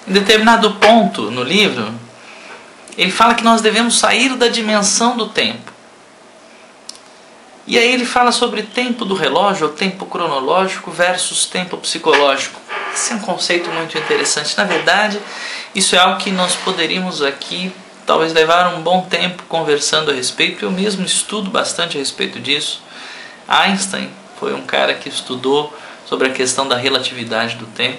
Em determinado ponto no livro, ele fala que nós devemos sair da dimensão do tempo. E aí ele fala sobre tempo do relógio, ou tempo cronológico versus tempo psicológico. Esse é um conceito muito interessante. Na verdade, isso é algo que nós poderíamos aqui talvez levar um bom tempo conversando a respeito. Eu mesmo estudo bastante a respeito disso. Einstein foi um cara que estudou sobre a questão da relatividade do tempo.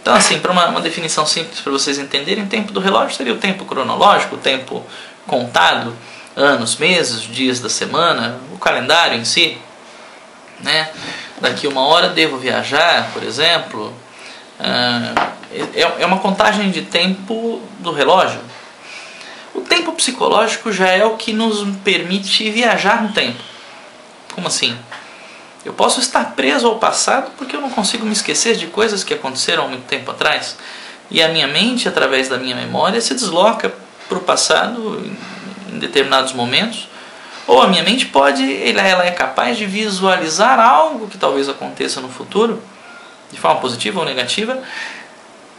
Então, assim, para uma definição simples para vocês entenderem, o tempo do relógio seria o tempo cronológico, o tempo contado, anos, meses, dias da semana, o calendário em si, né? Daqui uma hora devo viajar, por exemplo. É uma contagem de tempo do relógio. O tempo psicológico já é o que nos permite viajar no tempo. Como assim? Eu posso estar preso ao passado porque eu não consigo me esquecer de coisas que aconteceram há muito tempo atrás. E a minha mente, através da minha memória, se desloca para o passado em determinados momentos. Ou a minha mente ela é capaz de visualizar algo que talvez aconteça no futuro, de forma positiva ou negativa.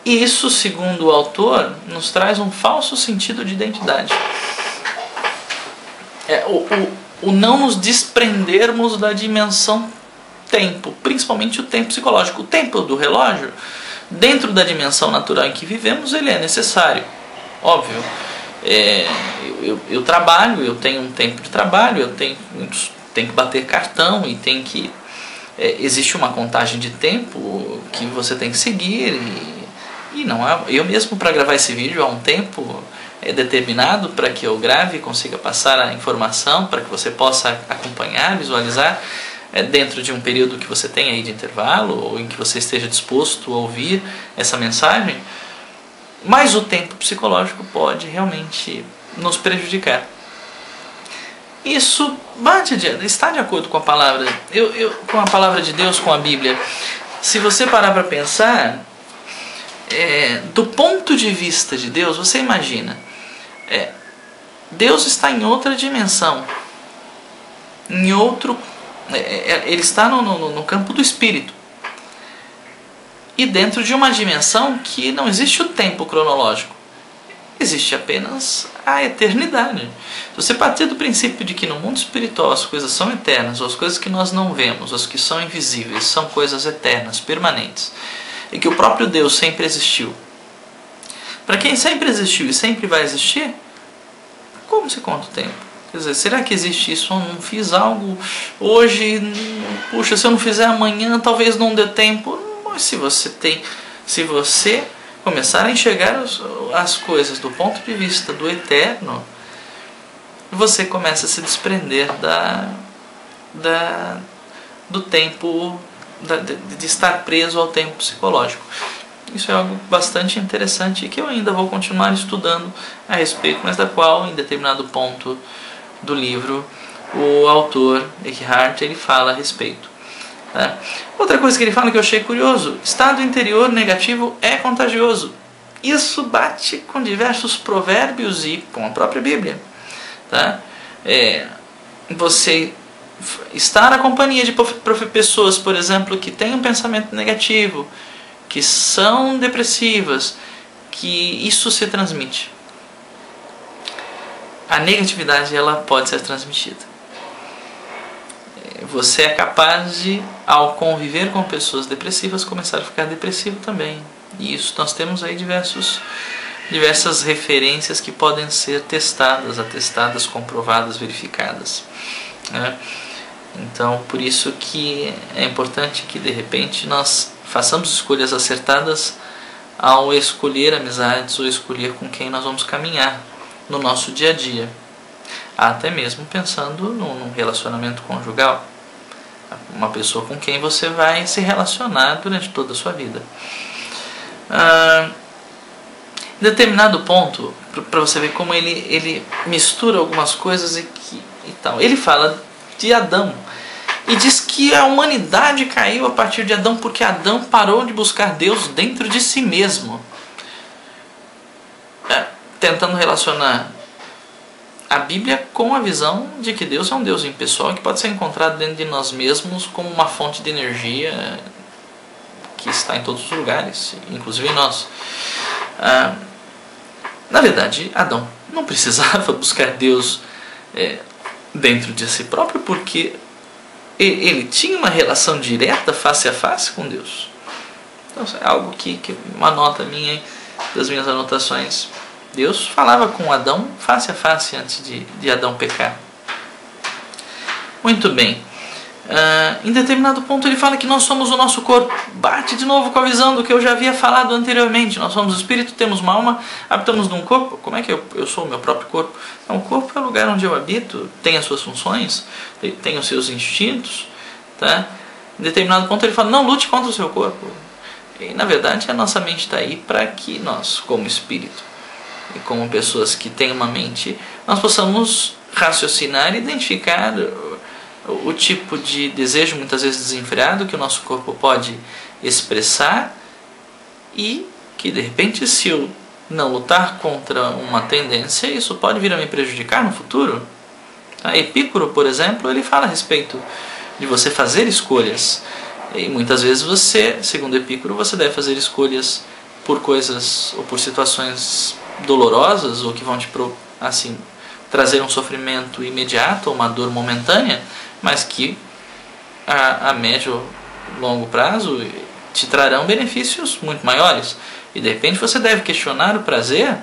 E isso, segundo o autor, nos traz um falso sentido de identidade. O não nos desprendermos da dimensão tempo, principalmente o tempo psicológico. O tempo do relógio, dentro da dimensão natural em que vivemos, ele é necessário. Óbvio, eu trabalho, eu tenho um tempo de trabalho, eu tenho que bater cartão e existe uma contagem de tempo que você tem que seguir e não há, eu mesmo para gravar esse vídeo há um tempo determinado para que eu grave e consiga passar a informação para que você possa acompanhar, visualizar dentro de um período que você tem aí de intervalo ou em que você esteja disposto a ouvir essa mensagem. Mas o tempo psicológico pode realmente nos prejudicar. Isso está de acordo com a palavra, com a palavra de Deus, com a Bíblia. Se você parar para pensar, do ponto de vista de Deus, você imagina, Deus está em outra dimensão, ele está no campo do Espírito. E dentro de uma dimensão que não existe o tempo cronológico, existe apenas a eternidade. Se você partir do princípio de que no mundo espiritual as coisas são eternas, ou as coisas que nós não vemos, as que são invisíveis, são coisas eternas, permanentes, e que o próprio Deus sempre existiu. Para quem sempre existiu e sempre vai existir, como se conta o tempo? Quer dizer, será que existe isso? Eu não fiz algo hoje, puxa, se eu não fizer amanhã, talvez não dê tempo. Mas se você começar a enxergar as coisas do ponto de vista do eterno, você começa a se desprender do tempo, de estar preso ao tempo psicológico. Isso é algo bastante interessante e que eu ainda vou continuar estudando a respeito, mas da qual, em determinado ponto do livro, o autor Eckhart ele fala a respeito. Outra coisa que ele fala que eu achei curioso: estado interior negativo é contagioso. Isso bate com diversos provérbios e com a própria Bíblia. Você estar na companhia de pessoas, por exemplo, que têm um pensamento negativo, que são depressivas, que isso se transmite. A negatividade ela pode ser transmitida. Você é capaz de, ao conviver com pessoas depressivas, começar a ficar depressivo também. E isso nós temos aí diversas referências que podem ser atestadas, comprovadas, verificadas. Então, por isso que é importante que, de repente, nós façamos escolhas acertadas ao escolher amizades ou escolher com quem nós vamos caminhar no nosso dia a dia. Até mesmo pensando num relacionamento conjugal. Uma pessoa com quem você vai se relacionar durante toda a sua vida. Em determinado ponto, para você ver como ele mistura algumas coisas e tal. Ele fala de Adão e diz que a humanidade caiu a partir de Adão porque Adão parou de buscar Deus dentro de si mesmo. Tentando relacionar a Bíblia com a visão de que Deus é um Deus impessoal que pode ser encontrado dentro de nós mesmos como uma fonte de energia que está em todos os lugares, inclusive em nós. Na verdade, Adão não precisava buscar Deus dentro de si próprio, porque ele tinha uma relação direta, face a face com Deus. Então, é algo que uma nota minha, das minhas anotações. Deus falava com Adão face a face antes de Adão pecar. Muito bem. Em determinado ponto ele fala que nós somos o nosso corpo. Bate de novo com a visão do que eu já havia falado anteriormente. Nós somos o espírito, temos uma alma, habitamos num corpo. Como é que eu sou o meu próprio corpo? Então, o corpo é o lugar onde eu habito, tem as suas funções, tem os seus instintos. Tá? Em determinado ponto ele fala, não lute contra o seu corpo. E na verdade a nossa mente está aí para que nós, como espírito e como pessoas que têm uma mente, nós possamos raciocinar e identificar o tipo de desejo muitas vezes desenfreado que o nosso corpo pode expressar, e que de repente, se eu não lutar contra uma tendência, isso pode vir a me prejudicar no futuro. Epícoro, por exemplo, ele fala a respeito de você fazer escolhas, e muitas vezes você, segundo Epícoro, você deve fazer escolhas por coisas ou por situações dolorosas, ou que vão te trazer um sofrimento imediato ou uma dor momentânea, mas que a médio e longo prazo te trarão benefícios muito maiores. E de repente você deve questionar o prazer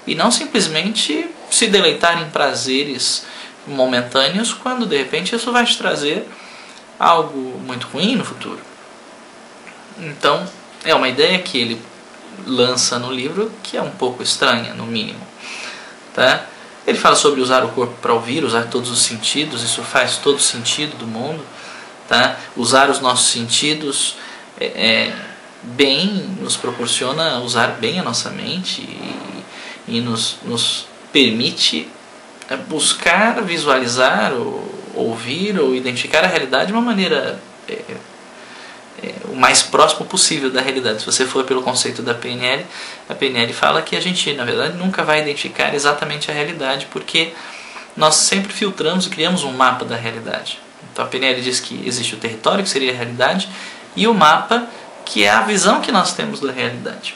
e não simplesmente se deleitar em prazeres momentâneos, quando de repente isso vai te trazer algo muito ruim no futuro. Então é uma ideia que ele lança no livro que é um pouco estranha, no mínimo. Tá? Ele fala sobre usar o corpo para ouvir, usar todos os sentidos. Isso faz todo sentido do mundo. Tá? Usar os nossos sentidos bem nos proporciona usar bem a nossa mente e nos permite buscar, visualizar, ouvir ou identificar a realidade de uma maneira o mais próximo possível da realidade. Se você for pelo conceito da PNL, a PNL fala que a gente, na verdade, nunca vai identificar exatamente a realidade, porque nós sempre filtramos e criamos um mapa da realidade. Então a PNL diz que existe o território, que seria a realidade, e o mapa, que é a visão que nós temos da realidade.